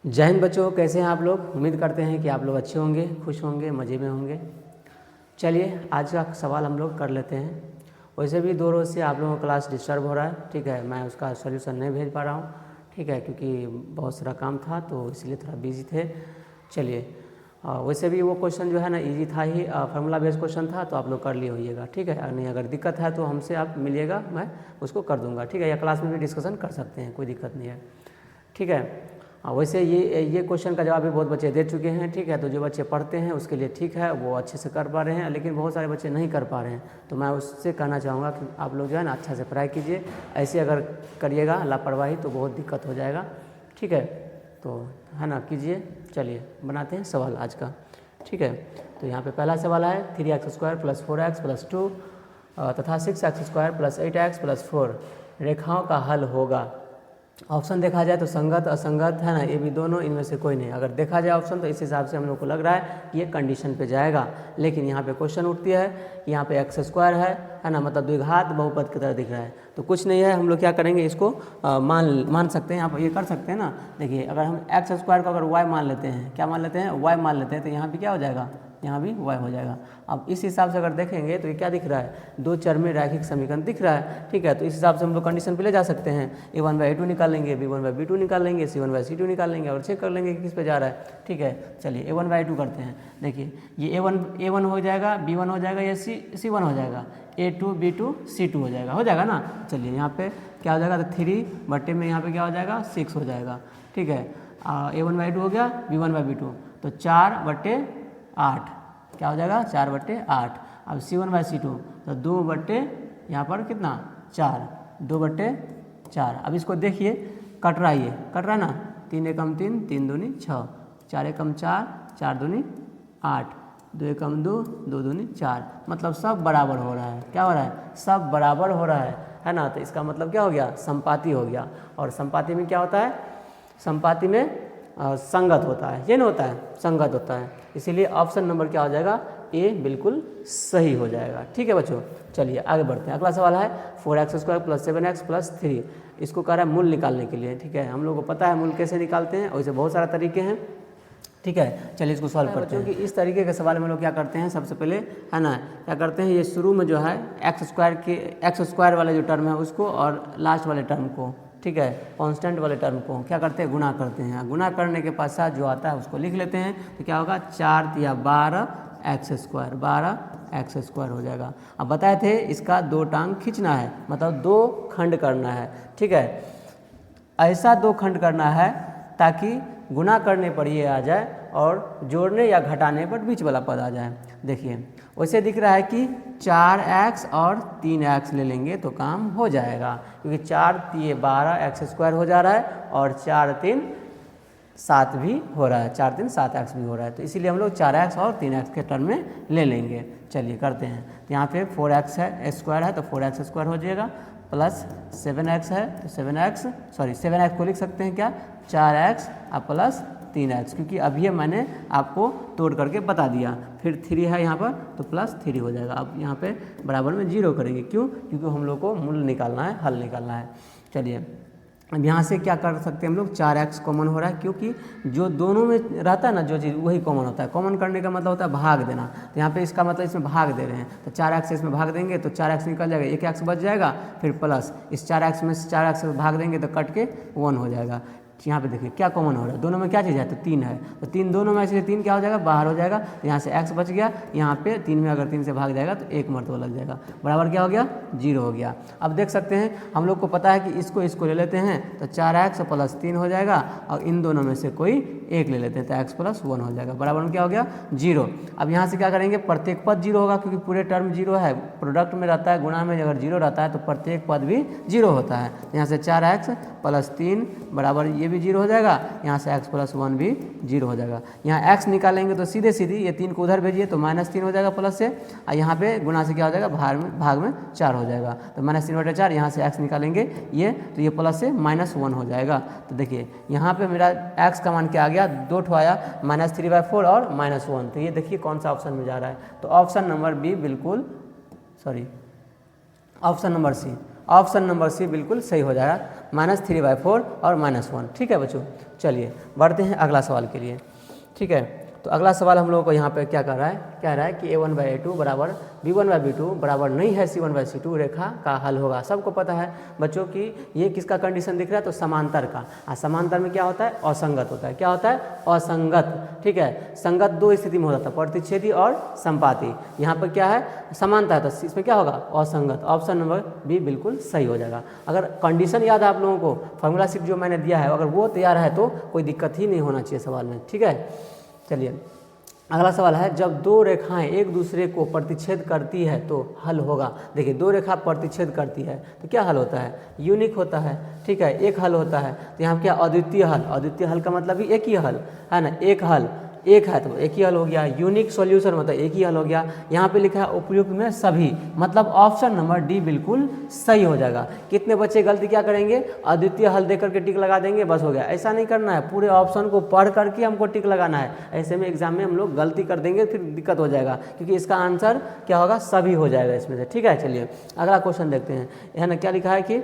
जय हिंद बच्चों, कैसे हैं आप लोग। उम्मीद करते हैं कि आप लोग अच्छे होंगे, खुश होंगे, मज़े में होंगे। चलिए आज का सवाल हम लोग कर लेते हैं। वैसे भी 2 रोज़ से आप लोगों का क्लास डिस्टर्ब हो रहा है, ठीक है। मैं उसका सॉल्यूशन नहीं भेज पा रहा हूँ, ठीक है, क्योंकि बहुत सारा काम था तो इसलिए थोड़ा बिजी थे। चलिए वैसे भी वो क्वेश्चन जो है ना इजी था ही, फार्मूला बेस्ड क्वेश्चन था, तो आप लोग कर लिए होइएगा, ठीक है। नहीं अगर दिक्कत है तो हमसे आप मिलिएगा, मैं उसको कर दूँगा, ठीक है। या क्लास में भी डिस्कशन कर सकते हैं, कोई दिक्कत नहीं है, ठीक है। वैसे ये क्वेश्चन का जवाब भी बहुत बच्चे दे चुके हैं, ठीक है। तो जो बच्चे पढ़ते हैं उसके लिए ठीक है, वो अच्छे से कर पा रहे हैं, लेकिन बहुत सारे बच्चे नहीं कर पा रहे हैं। तो मैं उससे कहना चाहूँगा कि आप लोग जो है ना अच्छा से पढ़ाई कीजिए। ऐसे अगर करिएगा लापरवाही तो बहुत दिक्कत हो जाएगा, ठीक है। तो है ना, कीजिए। चलिए बनाते हैं सवाल आज का, ठीक है। तो यहाँ पे पहला सवाल है 3x² + 4x + 2 तथा 6x² + 8x + 4 रेखाओं का हल होगा। ऑप्शन देखा जाए तो संगत असंगत है ना, ये भी दोनों, इनमें से कोई नहीं। अगर देखा जाए ऑप्शन तो इस हिसाब से हम लोग को लग रहा है कि ये कंडीशन पे जाएगा। लेकिन यहाँ पे क्वेश्चन उठती है कि यहाँ पे x² है ना, मतलब द्विघात बहुपद की तरह दिख रहा है। तो कुछ नहीं है, हम लोग क्या करेंगे, इसको मान सकते हैं। आप ये कर सकते हैं ना। देखिए अगर हम x² को अगर y मान लेते हैं, क्या मान लेते हैं, y मान लेते हैं, तो यहाँ पर क्या हो जाएगा, यहाँ भी y हो जाएगा। अब इस हिसाब से अगर देखेंगे तो ये क्या दिख रहा है, 2 चरमी रैखिक समीकरण दिख रहा है, ठीक है। तो इस हिसाब से हम लोग कंडीशन पे ले जा सकते हैं। a1/a2 निकाल लेंगे, b1/b2 निकाल लेंगे, c1/c2 निकाल लेंगे और चेक कर लेंगे कि किस पे जा रहा है, ठीक है। चलिए a1/a2 करते हैं। देखिए ये a1 हो जाएगा, b1 हो जाएगा, ये c1 हो जाएगा, a2 b2 c2 हो जाएगा ना। चलिए यहाँ पे क्या हो जाएगा, तो 3 में यहाँ पे क्या हो जाएगा, 6 हो जाएगा, ठीक है। a1/a2 हो गया, b1/b2, तो 4/8 क्या हो जाएगा, 4/8। अब c1/c2 तो 2 यहाँ पर कितना, 4, 2/4। अब इसको देखिए कट रहा है, ये कट रहा है ना, 3 एकम 3, 3 दूनी 6, 4 एकम 4, 4 दूनी 8, 2 एकम 2, 2 दूनी 4, मतलब सब बराबर हो रहा है। क्या हो रहा है, सब बराबर हो रहा है ना। तो इसका मतलब क्या हो गया, संपाती हो गया। और संपाती में क्या होता है, संपाती में संगत होता है, ये नहीं होता है, संगत होता है। इसीलिए ऑप्शन नंबर क्या हो जाएगा, ए बिल्कुल सही हो जाएगा, ठीक है बच्चों। चलिए आगे बढ़ते हैं। अगला सवाल है 4x² + 7x + 3। इसको कह रहा है मूल निकालने के लिए, ठीक है। हम लोग को पता है मूल कैसे निकालते हैं, वैसे बहुत सारे तरीके हैं, ठीक है। चलिए इसको सॉल्व करते हैं। कि इस तरीके के सवाल में लोग क्या करते हैं, सबसे पहले है ना क्या करते हैं, ये शुरू में जो है x² वाले जो टर्म है उसको और लास्ट वाले टर्म को, ठीक है, कांस्टेंट वाले टर्म को क्या करते हैं, गुना करते हैं। गुना करने के पश्चात जो आता है उसको लिख लेते हैं। तो क्या होगा, 4 या 12x² हो जाएगा। अब बताए थे इसका 2 टांग खींचना है, मतलब 2 खंड करना है, ठीक है। ऐसा 2 खंड करना है ताकि गुना करने पर ये आ जाए और जोड़ने या घटाने पर बीच वाला पद आ जाए। देखिए वैसे दिख रहा है कि 4x और 3x ले लेंगे तो काम हो जाएगा, क्योंकि 4 3 12x² हो जा रहा है और 4 3 7 भी हो रहा है, 4 3 7x भी हो रहा है। तो इसीलिए हम लोग 4x और 3x के टर्म में ले लेंगे। चलिए करते हैं। तो यहाँ पे 4x है, स्क्वायर है, तो 4x² हो जाएगा, प्लस 7x है तो 7x को लिख सकते हैं क्या, 4x और प्लस 3x, क्योंकि अभी मैंने आपको तोड़ करके बता दिया। फिर 3 है यहाँ पर तो प्लस 3 हो जाएगा। अब यहाँ पे बराबर में 0 करेंगे, क्यों, क्योंकि हम लोग को मूल निकालना है, हल निकालना है। चलिए अब यहाँ से क्या कर सकते हैं हम लोग, 4x कॉमन हो रहा है, क्योंकि जो दोनों में रहता है ना जो चीज़ वही कॉमन होता है। कॉमन करने का मतलब होता है भाग देना। तो यहाँ पे इसका मतलब इसमें भाग दे रहे हैं, तो 4x से इसमें भाग देंगे तो 4x निकल जाएगा, 1x बच जाएगा, फिर प्लस इस 4x में 4x से भाग देंगे तो कट के 1 हो जाएगा। यहाँ पे देखिए क्या कॉमन हो रहा है, दोनों में क्या चीज़ है, तो 3 है, तो 3 दोनों में, इसलिए 3 क्या हो जाएगा, बाहर हो जाएगा। तो यहाँ से x बच गया, यहाँ पे 3 में अगर 3 से भाग जाएगा तो 1 मरतबा लग जाएगा, बराबर क्या हो गया, 0 हो गया। अब देख सकते हैं हम लोग को पता है कि इसको ले लेते हैं तो 4x + 3 हो जाएगा, और इन दोनों में से कोई एक ले लेते हैं तो x + 1 हो जाएगा, बराबर में क्या हो गया, 0। अब यहाँ से क्या करेंगे, प्रत्येक पद 0 होगा, क्योंकि पूरे टर्म 0 है। प्रोडक्ट में रहता है, गुणा में अगर 0 रहता है तो प्रत्येक पद भी 0 होता है। यहाँ से 4x + 3 बराबर ये भी 0 हो जाएगा, यहाँ से x + 1 भी 0 हो जाएगा। यहाँ x निकालेंगे तो सीधे ये 3 को उधर भेजिए तो -3 हो जाएगा प्लस से, और यहाँ पे गुना से क्या हो जाएगा, भाग में 4 हो जाएगा, तो -3/4। यहाँ से x निकालेंगे ये, तो ये प्लस से -1 हो जाएगा। तो देखिए यहाँ पे मेरा x का मान क्या आ गया, 2 ठो आया, -3/4 और -1। तो ये देखिए कौन सा ऑप्शन में जा रहा है, तो ऑप्शन नंबर बी बिल्कुल, option number C, option number C बिल्कुल सही हो जाएगा, -3/4 और -1। ठीक है बच्चों, चलिए बढ़ते हैं अगला सवाल के लिए। ठीक है, तो अगला सवाल हम लोगों को यहाँ पे क्या कर रहा है, कह रहा है कि a1/a2 बराबर b1/b2 बराबर नहीं है c1/c2 रेखा का हल होगा। सबको पता है बच्चों कि ये किसका कंडीशन दिख रहा है, तो समांतर का। समांतर में क्या होता है, असंगत होता है। क्या होता है, असंगत। ठीक है, संगत दो स्थिति में होता है, प्रतिच्छेदी और संपाती। यहाँ पर क्या है, समानता है, तो इसमें क्या होगा, असंगत। ऑप्शन नंबर बी बिल्कुल सही हो जाएगा। अगर कंडीशन याद है आप लोगों को, फॉर्मूला शीट जो मैंने दिया है, अगर वो तैयार है तो कोई दिक्कत ही नहीं होना चाहिए सवाल में। ठीक है, चलिए अगला सवाल है, जब दो रेखाएं एक दूसरे को प्रतिच्छेद करती है तो हल होगा। देखिए, दो रेखा प्रतिच्छेद करती है तो क्या हल होता है, यूनिक होता है। ठीक है, एक हल होता है। तो यहाँ क्या, अद्वितीय हल। अद्वितीय हल का मतलब ही एक ही हल है ना, एक हल, एक है तो एक ही हल हो गया। यूनिक सॉल्यूशन मतलब एक ही हल हो गया। यहाँ पे लिखा है उपयुक्त में सभी, मतलब ऑप्शन नंबर डी बिल्कुल सही हो जाएगा। कितने बच्चे गलती क्या करेंगे, अद्वितीय हल देकर के टिक लगा देंगे, बस हो गया। ऐसा नहीं करना है, पूरे ऑप्शन को पढ़ करके हमको टिक लगाना है। ऐसे में एग्जाम में हम लोग गलती कर देंगे, फिर दिक्कत हो जाएगा, क्योंकि इसका आंसर क्या होगा, सभी हो जाएगा इसमें से। ठीक है, चलिए अगला क्वेश्चन देखते हैं। यहाँ ना क्या लिखा है कि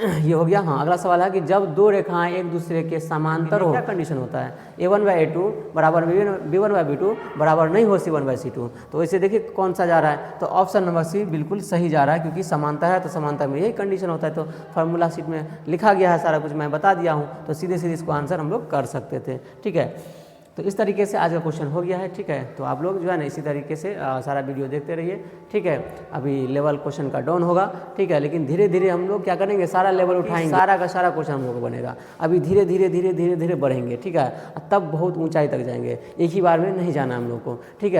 ये हो गया। हाँ, अगला सवाल है कि जब दो रेखाएं एक दूसरे के समांतर हो, क्या कंडीशन होता है, a1/a2 बराबर b1/b2 बराबर नहीं हो c1/c2। तो वैसे देखिए कौन सा जा रहा है, तो ऑप्शन नंबर सी बिल्कुल सही जा रहा है, क्योंकि समानता है तो समानता में यही कंडीशन होता है। तो फार्मूला शीट में लिखा गया है, सारा कुछ मैं बता दिया हूँ, तो सीधे सीधे इसको आंसर हम लोग कर सकते थे। ठीक है, तो इस तरीके से आज का क्वेश्चन हो गया है। ठीक है, तो आप लोग जो है ना इसी तरीके से सारा वीडियो देखते रहिए। ठीक है, अभी लेवल क्वेश्चन का डाउन होगा। ठीक है, लेकिन धीरे धीरे हम लोग क्या करेंगे, सारा लेवल उठाएंगे, सारा का सारा क्वेश्चन हम लोग को बनेगा। अभी धीरे धीरे धीरे धीरे धीरे बढ़ेंगे। ठीक है, तब बहुत ऊंचाई तक जाएंगे, एक ही बार में नहीं जाना हम लोग को। ठीक है।